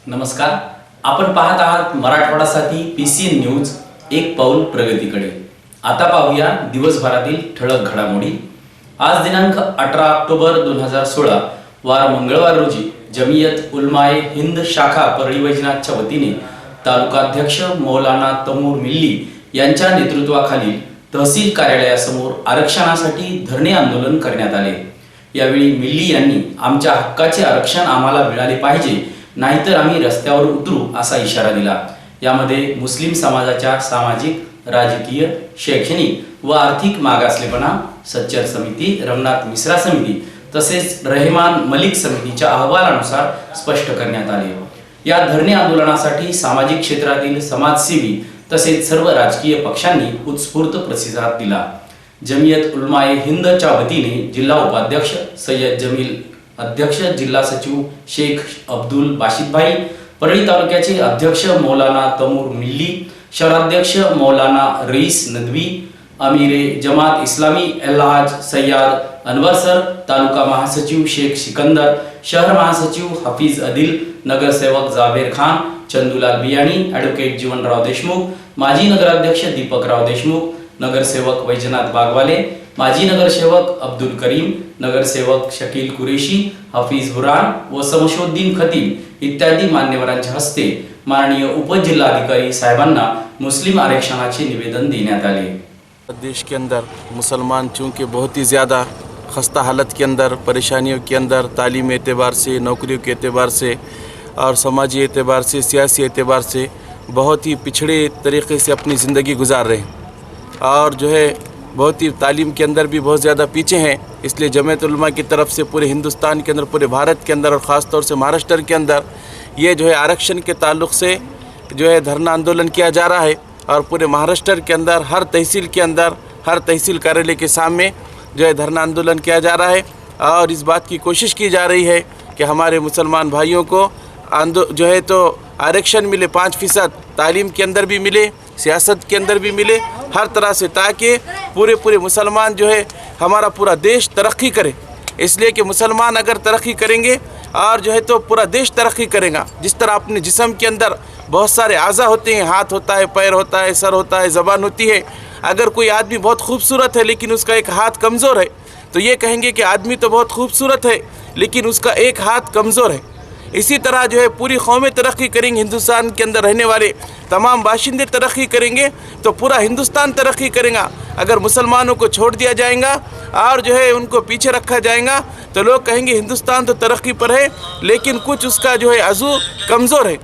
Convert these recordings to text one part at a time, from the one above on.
नमस्कार. आपण पाहत आहात मराठवाडासाठी पीसीएन न्यूज एक पाऊल प्रगतीकडे. आता पाहूया दिवसभरातील ठळक घडामोडी. आज दिनांक 18 ऑक्टोबर 2016 वार मंगळवार रोजी जमियत उलमाए हिंद शाखा परळी वैजनाथच्या वतीने तालुकाध्यक्ष मौलाना तमूर मिल्ली यांच्या नेतृत्वाखाली तहसील कार्यालयासमोर आरक्षणासाठी धरणे आंदोलन करण्यात आले. यावेळी मिल्ली यांनी आमच्या हक्काचे आरक्षण आम्हाला मिळाले पाहिजे, नाहीतर आम्ही रस्त्यावर उतरू असा इशारा दिला. यामध्ये मुस्लिम समाजाच्या सामाजिक, राजकीय, शैक्षणिक व आर्थिक मागासलेपणा सच्चर समिती, रंगनाथ मिश्रा समिती तसेच रहमान मलिक समितीच्या अहवालानुसार स्पष्ट करण्यात आले. या धरणे आंदोलनासाठी सामाजिक क्षेत्रातील समाजसेवी तसेच सर्व राजकीय पक्षांनी उत्स्फूर्त प्रतिसाद दिला. जमियत उलमाए हिंदच्या वतीने जिल्हा उपाध्यक्ष सय्यद जमील, अध्यक्ष जिल्हा सचिव शेख अब्दुल बाशिद भाई, परळी तालुक्याचे अध्यक्ष मौलाना तमूर मिल्ली, शहराध्यक्ष मौलाना रईस नदवी, अमीरे जमात इस्लामी अलहाज सय्यद अनवर सर, तालुका महासचिव शेख सिकंदर, शहर महासचिव हफीज अदिल, नगरसेवक जावेर खान, चंदूलाल बियाणी, ॲडव्होकेट जीवनराव देशमुख, माजी नगराध्यक्ष दीपकराव देशमुख, नगरसेवक वैजनाथ बागवाले, माजी नगरसेवक अब्दुल करीम, नगरसेवक शकील कुरेशी, हफीज बुरान व समशुद्दीन खतीब इत्यादी मान्यवरांच्या हस्ते माननीय उपजिल्हाधिकारी साहेबांना मुस्लिम आरक्षणाचे निवेदन देण्यात आले. देश के अंदर मुसलमान चूँकि बहुत ही ज़्यादा खस्ता हालत के अंदर, परेशानियों के अंदर, तालीम एतबार से, नौकरियों के एतबार से और समाजी एतबार से, सियासी एतबार से बहुत ही पिछड़े तरीक़े से अपनी ज़िंदगी गुजार रहे हैं और जो है बहुत ही तालीम के अंदर भी बहुत ज़्यादा पीछे हैं. इसलिए जमीयत उलमा की तरफ से पूरे हिंदुस्तान के अंदर, पूरे भारत के अंदर और ख़ास तौर से महाराष्ट्र के अंदर ये जो है आरक्षण के ताल्लुक़ से जो है धरना आंदोलन किया जा रहा है और पूरे महाराष्ट्र के अंदर हर तहसील के अंदर, हर तहसील कार्यालय के सामने जो है धरना आंदोलन किया जा रहा है और इस बात की कोशिश की जा रही है कि हमारे मुसलमान भाइयों को जो है तो आरक्षण मिले, 5% तालीम के अंदर भी मिले, सियासत के अंदर भी मिले, हर तरह से, ताकि पूरे मुसलमान जो है हमारा पूरा देश तरक्की करे. इसलिए कि मुसलमान अगर तरक्की करेंगे और जो है तो पूरा देश तरक्की करेगा. जिस तरह अपने जिस्म के अंदर बहुत सारे आज़ा होते हैं, हाथ होता है, पैर होता है, सर होता है, ज़बान होती है. अगर कोई आदमी बहुत खूबसूरत है लेकिन उसका एक हाथ कमज़ोर है तो ये कहेंगे कि आदमी तो बहुत खूबसूरत है लेकिन उसका एक हाथ कमज़ोर है. इसी तरह जो है पूरी कौमें तरक्की करेंगी, हिंदुस्तान के अंदर रहने वाले तमाम बाशिंदे तरक्की करेंगे तो पूरा हिंदुस्तान तरक्की करेगा. अगर मुसलमानों को छोड़ दिया जाएगा और जो है उनको पीछे रखा जाएगा तो लोग कहेंगे हिंदुस्तान तो तरक्की पर है लेकिन कुछ उसका जो है अज़ू कमज़ोर है.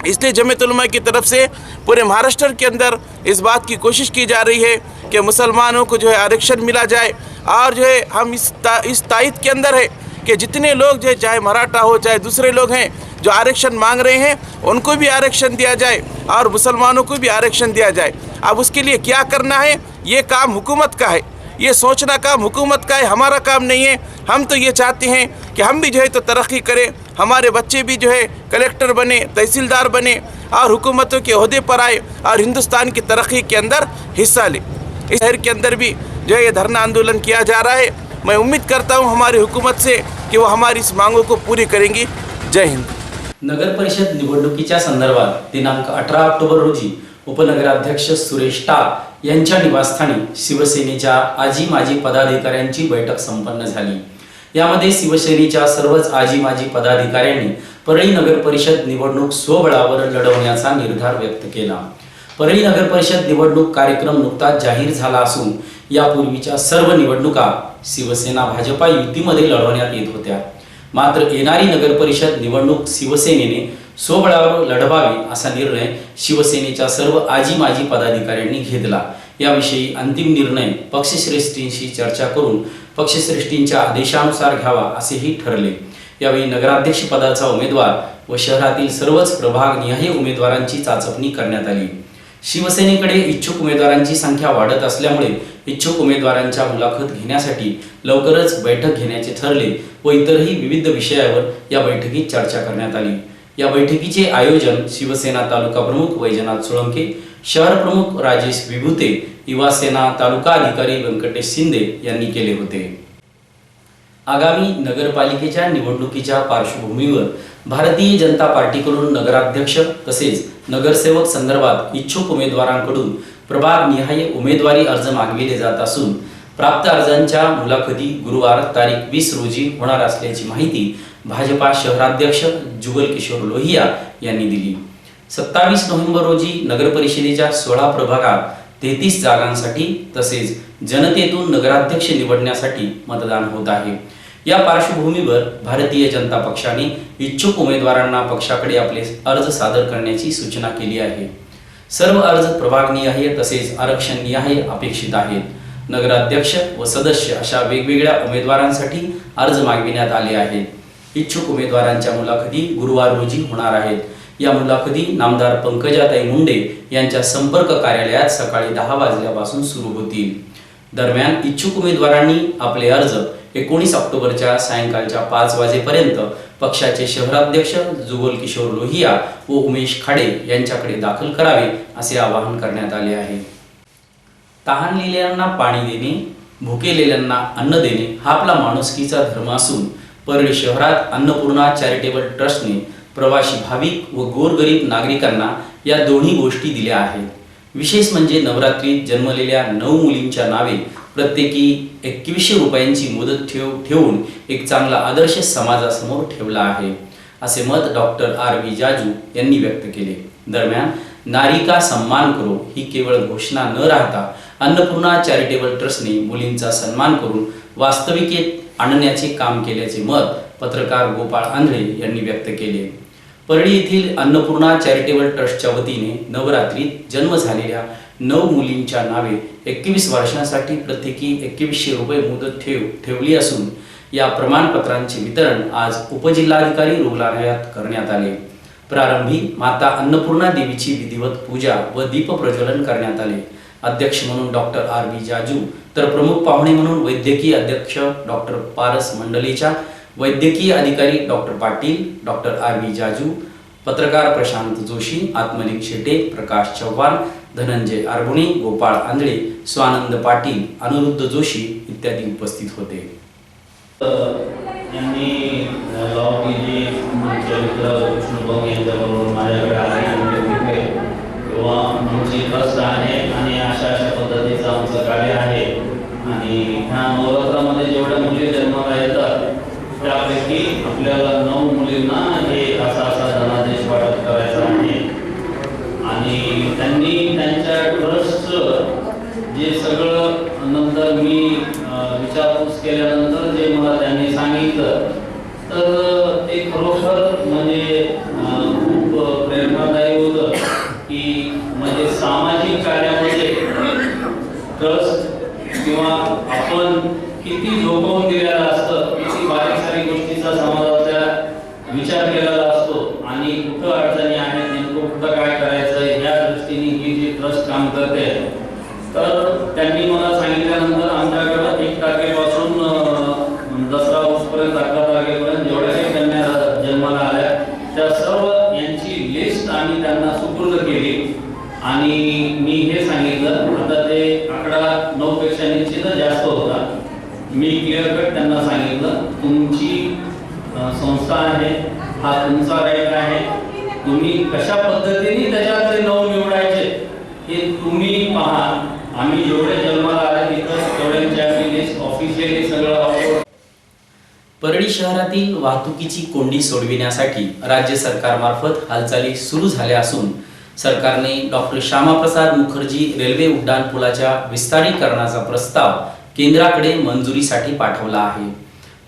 इसलिए जमीयत उलमा की तरफ से पूरे महाराष्ट्र के अंदर इस बात की कोशिश की जा रही है कि मुसलमानों को जो है आरक्षण मिला जाए और जो है हम इस तायद के अंदर है कि जितने लोग जो है, चाहे मराठा हो चाहे दूसरे लोग हैं जो आरक्षण मांग रहे हैं, उनको भी आरक्षण दिया जाए और मुसलमानों को भी आरक्षण दिया जाए. अब उसके लिए क्या करना है, ये काम हुकूमत का है, ये सोचना काम हुकूमत का है, हमारा काम नहीं है. हम तो ये चाहते हैं कि हम भी जो है तो तरक्की करें, हमारे बच्चे भी जो है कलेक्टर बने, तहसीलदार बने और हुकूमतों के ओहदे पर आए और हिंदुस्तान की तरक्की के अंदर हिस्सा ले. इस शहर के अंदर भी जो है ये धरना आंदोलन किया जा रहा है. मैं उम्मीद करता हूँ हमारी हुकूमत से कि वो हमारी इस मांगों को पूरी करेंगी. जय हिंद. नगर परिषद निवडणुकीच्या संदर्भात दिनांक 18 ऑक्टोबर रोजी उपनगराध्यक्ष सुरेश टाक यांच्या निवासस्थानी शिवसेनेच्या आजी माजी पदाधिकाऱ्यांची बैठक संपन्न झाली. यामध्ये शिवसेनेच्या सर्वच आजी माजी पदाधिकाऱ्यांनी परळी नगर परिषद निवडणूक स्वबळावर लढवण्याचा निर्धार व्यक्त केला. परळी नगर परिषद निवडणूक कार्यक्रम नुकताच जाहीर झाला असून यापूर्वीच्या सर्व निवडणुका शिवसेना भाजपा युतीमध्ये लढवण्यात येत होत्या. मात्र येणारी नगर परिषद निवडणूक शिवसेनेने स्वबळावर लढवावी असा निर्णय शिवसेनेच्या सर्व आजी माजी पदाधिकाऱ्यांनी घेतला. याविषयी अंतिम निर्णय पक्षश्रेष्ठींशी चर्चा करून पक्षश्रेष्ठींच्या आदेशानुसार घ्यावा असेही ठरले. यावेळी नगराध्यक्ष पदाचा उमेदवार व शहरातील सर्वच प्रभागनिहाय उमेदवारांची चाचपणी करण्यात आली. शिवसेनेकडे इच्छुक उमेदवारांची संख्या वाढत असल्यामुळे इच्छुक उमेदवारांच्या मुलाखत घेण्यासाठी लवकरच बैठक घेण्याचे ठरले व इतरही विविध विषयावर या बैठकीत चर्चा करण्यात आली. या बैठकीचे आयोजन शिवसेना तालुका प्रमुख वैजनाथ सोळंके, शहर प्रमुख राजेश विभूते, युवा सेना तालुका अधिकारी व्यंकटेश शिंदे यांनी केले होते. आगामी नगरपालिकेच्या निवडणुकीच्या पार्श्वभूमीवर भारतीय जनता पार्टीकडून नगराध्यक्ष तसेच नगरसेवक संदर्भात इच्छुक उमेदवारांकडून प्रभागनिहाय उमेदवारी अर्ज मागविले जात असून प्राप्त अर्जांच्या मुलाखती गुरुवार तारीख 20 रोजी होणार असल्याची माहिती भाजपा शहराध्यक्ष जुगल किशोर लोहिया यांनी दिली। 27 नोव्हेंबर रोजी नगरपरिषदेच्या 16 प्रभागात 33 जागांसाठी तसेच जनतेतून नगराध्यक्ष निवडण्यासाठी मतदान होत आहे। या पार्श्वभूमीवर भारतीय जनता पक्षाने इच्छुक उमेदवारांना पक्षाकडे आपले अर्ज सादर करण्याची सूचना केली आहे। सर्व अर्ज प्रभागनिहाय तसेच आरक्षणनिहाय अपेक्षित आहेत। नगराध्यक्ष व सदस्य अशा वेगवेगळ्या उमेदवारांसाठी अर्ज मागविण्यात आले आहेत। इच्छुक उमेदवारांच्या मुलाखती गुरुवार रोजी होणार आहेत। या मुलाखती नामदार पंकजाताई मुंडे यांच्या संपर्क कार्यालयात सकाळी 10 वाजल्यापासून सुरू होतील। दरम्यान इच्छुक उमेदवारांनी आपले अर्ज 19 ऑक्टोबरच्या सायंकाळच्या 5 वाजेपर्यंत पक्षाचे शहराध्यक्ष जुगल किशोर लोहिया व उमेश खाडे यांच्याकडे दाखल करावे असे आवाहन करण्यात आले आहे। तहानलेल्यांना पाणी देणे, भुकेलेल्यांना अन्न देणे हा आपला माणुसकीचा धर्म असून परळी शहरात अन्नपूर्णा चॅरिटेबल ट्रस्टने प्रवासी भाविक व गोरगरीब नागरिकांना या दोन्ही गोष्टी दिल्या आहेत। विशेष म्हणजे नवरात्रीत जन्मलेल्या 9 मुलींच्या नावे प्रत्येकी 2100 रुपयांची मुदत ठेवून एक चांगला आदर्श समाजासमोर ठेवला आहे असे मत डॉक्टर R.V. जाजू यांनी व्यक्त केले। दरम्यान नारी का सम्मान करो ही केवळ घोषणा न राहता अन्नपूर्णा चॅरिटेबल ट्रस्टने मुलींचा सन्मान करून वास्तविकतेत आणण्याचे काम केल्याचे मत पत्रकार गोपाळ आंधळे यांनी व्यक्त केले। परळी येथील अन्नपूर्णा चॅरिटेबल ट्रस्टच्या वतीने नवरात्रीत जन्म झालेल्या 9 मुलींच्या नावे 21 वर्षांसाठी प्रत्येकी 2100 रुपये मुदत ठेवली असून या प्रमाणपत्रांचे वितरण आज उपजिल्हाधिकारी रुग्णालयात करण्यात आले। प्रारंभी माता अन्नपूर्णा देवीची विधिवत पूजा व दीप प्रज्वलन करण्यात आले। अध्यक्ष म्हणून डॉक्टर R.V. जाजू तर प्रमुख पाहुणे म्हणून वैद्यकीय अध्यक्ष डॉक्टर पारस मंडलेचा, वैद्यकीय अधिकारी doctor Patil, doctor R.V. Jaju, पत्रकार प्रशांत जोशी, आत्मलिक शेटे, प्रकाश चव्हाण, धनंजय आरबुणे, गोपाळ आंधळे, स्वानंद पाटील, अनिरुद्ध जोशी इत्यादी उपस्थित होते। यांनी लावलेली चरित्र विष्णुभाऊ यांच्याबरोबर माझ्याकडे आले किंवा आमची ट्रस्ट आहे आणि अशा पद्धतीचं आमचं कार्य आहे आणि ह्या नवरात्रामध्ये जेवढ्या मुली जन्माला येतात त्यापैकी आपल्याला 9 मुलींना हे असा धनादेश वाटप करायचा आहे आणि त्यांनी त्यांच्या ट्रस्टचं जे सगळं नंतर मी विचारपूस केल्यानंतर जे मला त्यांनी सांगितलं तर ते खरोखर म्हणजे खूप प्रेरणादायी होतं की म्हणजे सामाजिक कार्यामध्ये ट्रस्ट किंवा आपण किती झोकवून दिलेला असतं, किती बारीक सारीक गोष्टीचा समाजाचा विचार केलेला असतो आणि कुठं अडचणी आहेत, नेमकं कुठं काय करायचं या दृष्टीने ही जी ट्रस्ट काम करते। तर त्यांनी मला सांगितल्यानंतर आमच्याकडं 1 तारखेपासून दसरा पर्यंत 11 तारखेपर्यंत जेवढ्या काही कन्या जन्माला आल्या त्या सर्व यांची लिस्ट आम्ही त्यांना सुपूर्द केली आणि मी हे सांगितलं आता ते आकडा 9 पेक्षा निश्चित जास्त होता। मी क्लिअर कट त्यांना सांगितलं तुमची संस्था आहे, हा तुमचा राईट आहे, तुम्ही कशा पद्धतीने त्याच्यातले 9 निवडायचे हे तुम्ही पहा। आम्ही जेवढे जन्माला आले तिथं तेवढ्यांची लिस्ट ऑफिशियली सगळं। परळी शहरातील वाहतुकीची कोंडी सोडविण्यासाठी राज्य सरकारमार्फत हालचाली सुरू झाल्या असून सरकारने डॉक्टर श्यामाप्रसाद मुखर्जी रेल्वे उड्डाण पुलाच्या विस्तारीकरणाचा प्रस्ताव केंद्राकडे मंजुरीसाठी पाठवला आहे।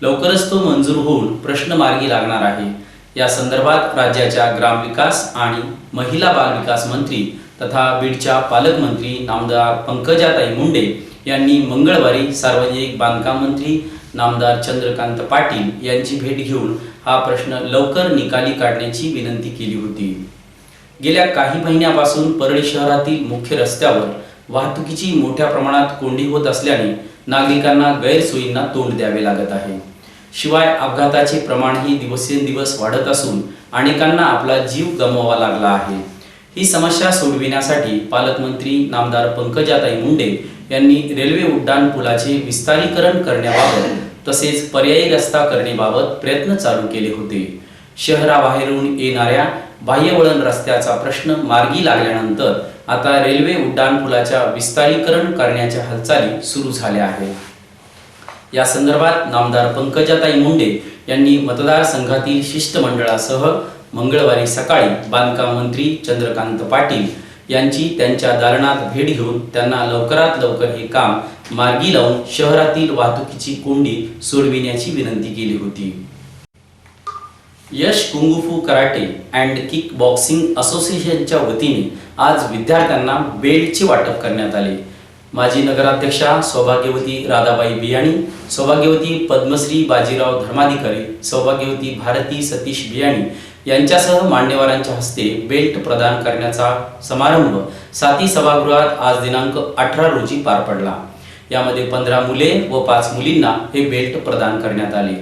लवकरच तो मंजूर होऊन प्रश्न मार्गी लागणार आहे। या संदर्भात राज्याच्या ग्रामविकास आणि महिला बाल विकास मंत्री तथा बीडच्या पालकमंत्री नामदार पंकजाताई मुंडे यांनी मंगळवारी सार्वजनिक बांधकाम मंत्री नामदार चंद्रकांत पाटील यांची भेट घेऊन हा प्रश्न लवकर निकाली काढण्याची विनंती केली होती। गेल्या काही महिन्यापासून परळी शहरातील मुख्य रस्त्यावर वाहतुकीची मोठ्या प्रमाणात कोंडी होत असल्याने नागरिकांना गैरसोयींना तोंड द्यावे लागत आहे। शिवाय अपघाताचे प्रमाणही दिवसेंदिवस वाढत असून अनेकांना आपला जीव गमवावा लागला आहे। ही समस्या सोडविण्यासाठी पालकमंत्री नामदार पंकजाताई मुंडे यांनी रेल्वे उड्डाण पुलाचे विस्तारीकरण करण्याबाबत तसेच पर्यायी रस्ता करणेबाबत प्रयत्न चालू केले होते. शहराबाहेरून येणाऱ्या बाह्यवळण रस्त्याचा प्रश्न मार्गी लागल्यानंतर आता रेल्वे उड्डाणपुलाच्या विस्तारीकरण करण्याच्या हालचाली सुरू झाल्या आहेत. या संदर्भात नामदार पंकजाताई मुंडे यांनी मतदारसंघातील शिष्टमंडळासह मंगळवारी सकाळी बांधकाम मंत्री चंद्रकांत पाटील यांची त्यांच्या दालनात भेट घेऊन त्यांना लवकरात लवकर हे काम मार्गी लावून शहरातील वाहतुकीची कोंडी सोडविण्याची विनंती केली होती. Yash kung fu karate and kick boxing असोसिएशनच्या वतीने आज विद्यार्थ्यांना बेल्टचे वाटप करण्यात आले. माजी नगराध्यक्षा सौभाग्यवती राधाबाई बियाणी, सौभाग्यवती पद्मश्री बाजीराव धर्माधिकारी, सौभाग्यवती भारती सतीश बियाणी यांच्यासह मान्यवरांच्या हस्ते बेल्ट प्रदान करण्याचा समारंभ साती सभागृहात आज दिनांक 18 रोजी पार पडला. यामध्ये 15 मुले व 5 मुलींना हे बेल्ट प्रदान करण्यात आले.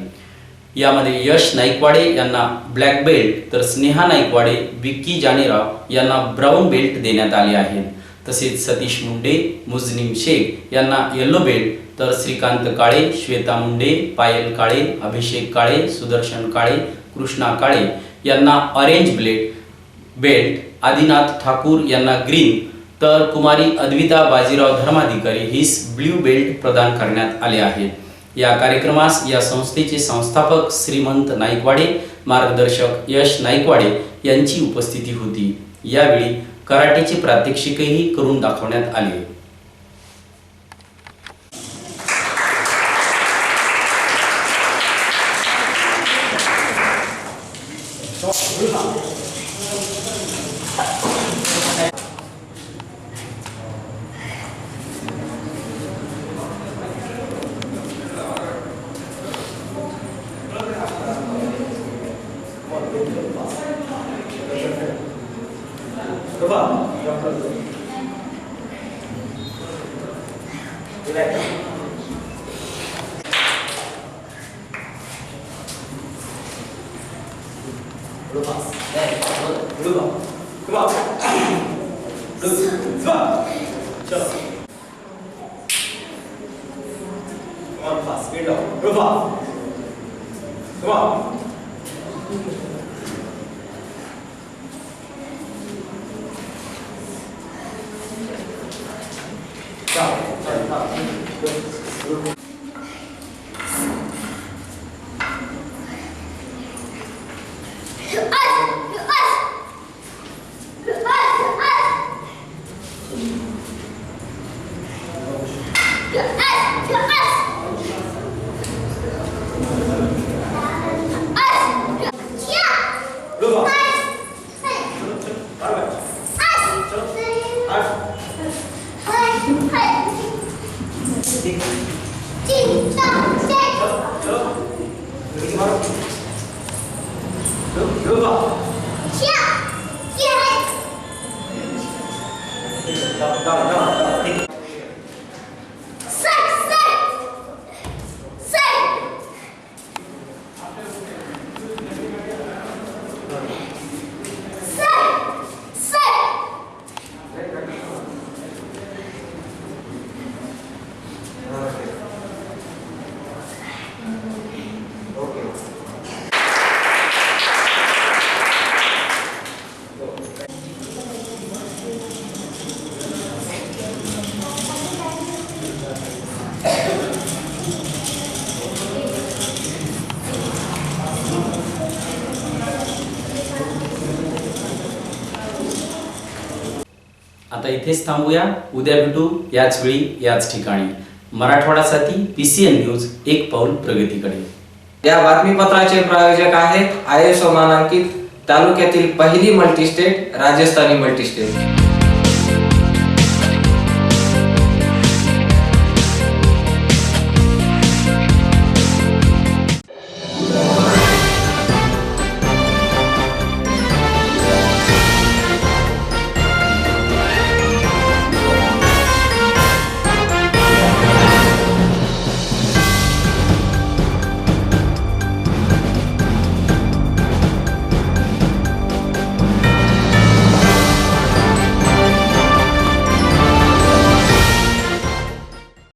यामध्ये यश नाईकवाडे यांना ब्लॅक बेल्ट तर स्नेहा नाईकवाडे, विक्की जानेराव यांना ब्राऊन बेल्ट देण्यात आले आहेत. तसेच सतीश मुंडे, मुजनीम शेख यांना येलो बेल्ट तर श्रीकांत काळे, श्वेता मुंडे, पायल काळे, अभिषेक काळे, सुदर्शन काळे, कृष्णा काळे यांना ऑरेंज बेल्ट, आदिनाथ ठाकूर यांना ग्रीन तर कुमारी अद्विता बाजीराव धर्माधिकारी हिस ब्ल्यू बेल्ट प्रदान करण्यात आले आहेत. या कार्यक्रमास या संस्थेचे संस्थापक श्रीमंत नाईकवाडे, मार्गदर्शक यश नाईकवाडे यांची उपस्थिती होती. यावेळी कराटेचे प्रात्यक्षिकही करून दाखवण्यात आले. आता इथेच थांबूया. उद्या भेटू याच वेळी याच ठिकाणी. मराठवाडासाठी PCN न्यूज एक पाऊल प्रगतीकडे. या बातमीपत्राचे प्रायोजक आहेत ISO मानांकित तालुक्यातील पहिली मल्टीस्टेट राजस्थानी मल्टीस्टेट.